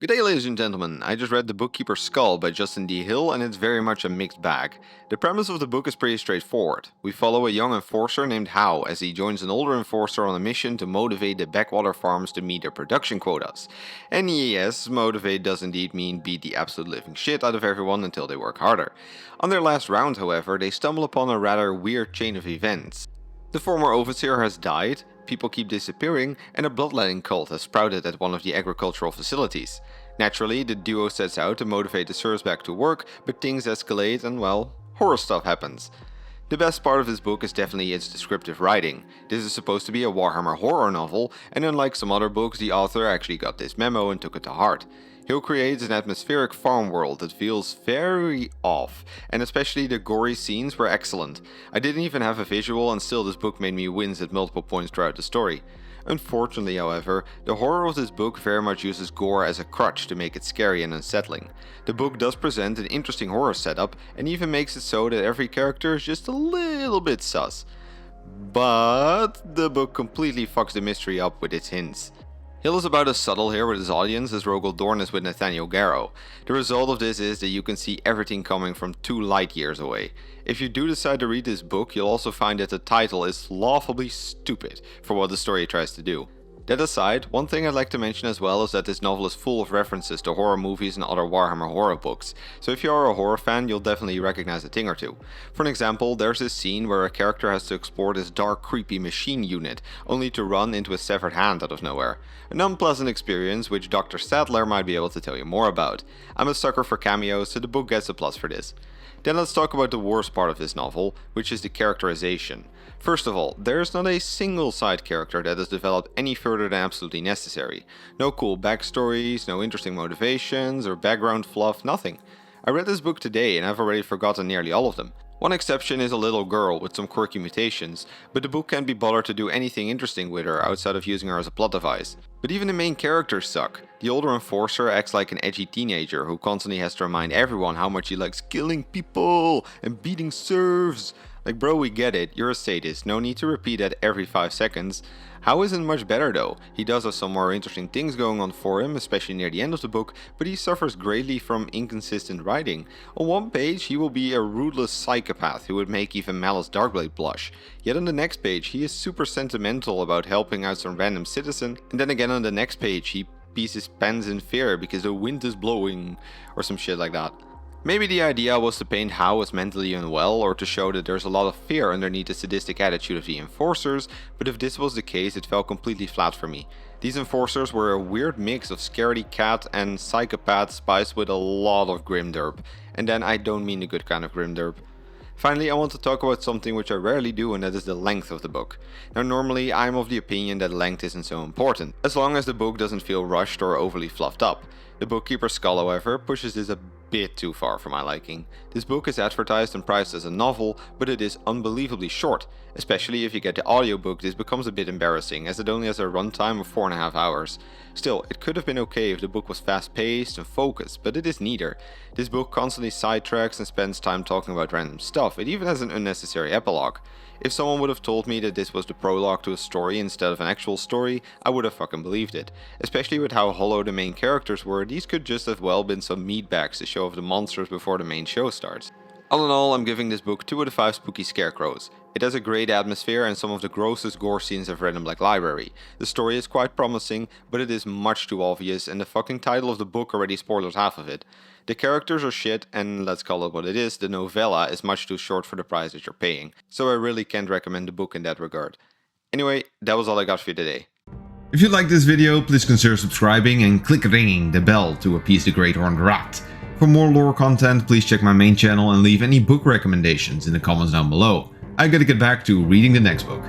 Good day, ladies and gentlemen. I just read The Bookkeeper Skull by Justin D. Hill, and it's very much a mixed bag. The premise of the book is pretty straightforward. We follow a young enforcer named Howe as he joins an older enforcer on a mission to motivate the backwater farms to meet their production quotas. And yes, motivate does indeed mean beat the absolute living shit out of everyone until they work harder. On their last round, however, they stumble upon a rather weird chain of events. The former overseer has died, people keep disappearing, and a bloodletting cult has sprouted at one of the agricultural facilities. Naturally, the duo sets out to motivate the sirs back to work, but things escalate and, well, horror stuff happens. The best part of this book is definitely its descriptive writing. This is supposed to be a Warhammer horror novel, and unlike some other books, the author actually got this memo and took it to heart. Hill creates an atmospheric farm world that feels very off, and especially the gory scenes were excellent. I didn't even have a visual, and still this book made me wince at multiple points throughout the story. Unfortunately, however, the horror of this book very much uses gore as a crutch to make it scary and unsettling. The book does present an interesting horror setup, and even makes it so that every character is just a little bit sus. But the book completely fucks the mystery up with its hints. Hill is about as subtle here with his audience as Rogal Dorn is with Nathaniel Garrow. The result of this is that you can see everything coming from 2 light years away. If you do decide to read this book, you'll also find that the title is laughably stupid for what the story tries to do. That aside, one thing I'd like to mention as well is that this novel is full of references to horror movies and other Warhammer horror books, so if you are a horror fan, you'll definitely recognize a thing or two. For an example, there's this scene where a character has to explore this dark, creepy machine unit, only to run into a severed hand out of nowhere. An unpleasant experience which Dr. Sadler might be able to tell you more about. I'm a sucker for cameos, so the book gets a plus for this. Then let's talk about the worst part of this novel, which is the characterization. First of all, there's not a single side character that is developed any further than absolutely necessary. No cool backstories, no interesting motivations or background fluff, nothing. I read this book today and I've already forgotten nearly all of them. One exception is a little girl with some quirky mutations, but the book can't be bothered to do anything interesting with her outside of using her as a plot device. But even the main characters suck. The older enforcer acts like an edgy teenager who constantly has to remind everyone how much he likes killing people and beating serfs. Like, bro, we get it, you're a sadist, no need to repeat that every 5 seconds. Howe isn't much better though. He does have some more interesting things going on for him, especially near the end of the book, but he suffers greatly from inconsistent writing. On one page he will be a ruthless psychopath who would make even Malice Darkblade blush, yet on the next page he is super sentimental about helping out some random citizen, and then again on the next page he pees his pants in fear because the wind is blowing, or some shit like that. Maybe the idea was to paint Howe as mentally unwell or to show that there's a lot of fear underneath the sadistic attitude of the enforcers, but if this was the case it fell completely flat for me. These enforcers were a weird mix of scaredy cat and psychopath spiced with a lot of grimderp, and then I don't mean the good kind of grimderp. Finally, I want to talk about something which I rarely do, and that is the length of the book. Now normally I'm of the opinion that length isn't so important, as long as the book doesn't feel rushed or overly fluffed up. The Bookkeeper Skull, however, pushes this a bit too far for my liking. This book is advertised and priced as a novel, but it is unbelievably short. Especially if you get the audiobook, this becomes a bit embarrassing, as it only has a runtime of 4.5 hours. Still, it could have been okay if the book was fast-paced and focused, but it is neither. This book constantly sidetracks and spends time talking about random stuff. It even has an unnecessary epilogue. If someone would have told me that this was the prologue to a story instead of an actual story, I would have fucking believed it. Especially with how hollow the main characters were, these could just as well been some meatbags to show off the monsters before the main show starts. All in all, I'm giving this book 2 out of 5 spooky scarecrows. It has a great atmosphere and some of the grossest gore scenes I've read in Black Library. The story is quite promising, but it is much too obvious, and the fucking title of the book already spoilers half of it. The characters are shit, and let's call it what it is, the novella is much too short for the price that you're paying, so I really can't recommend the book in that regard. Anyway, that was all I got for you today. If you liked this video, please consider subscribing and click ringing the bell to appease the Great Horned Rat. For more lore content, please check my main channel and leave any book recommendations in the comments down below. I gotta get back to reading the next book.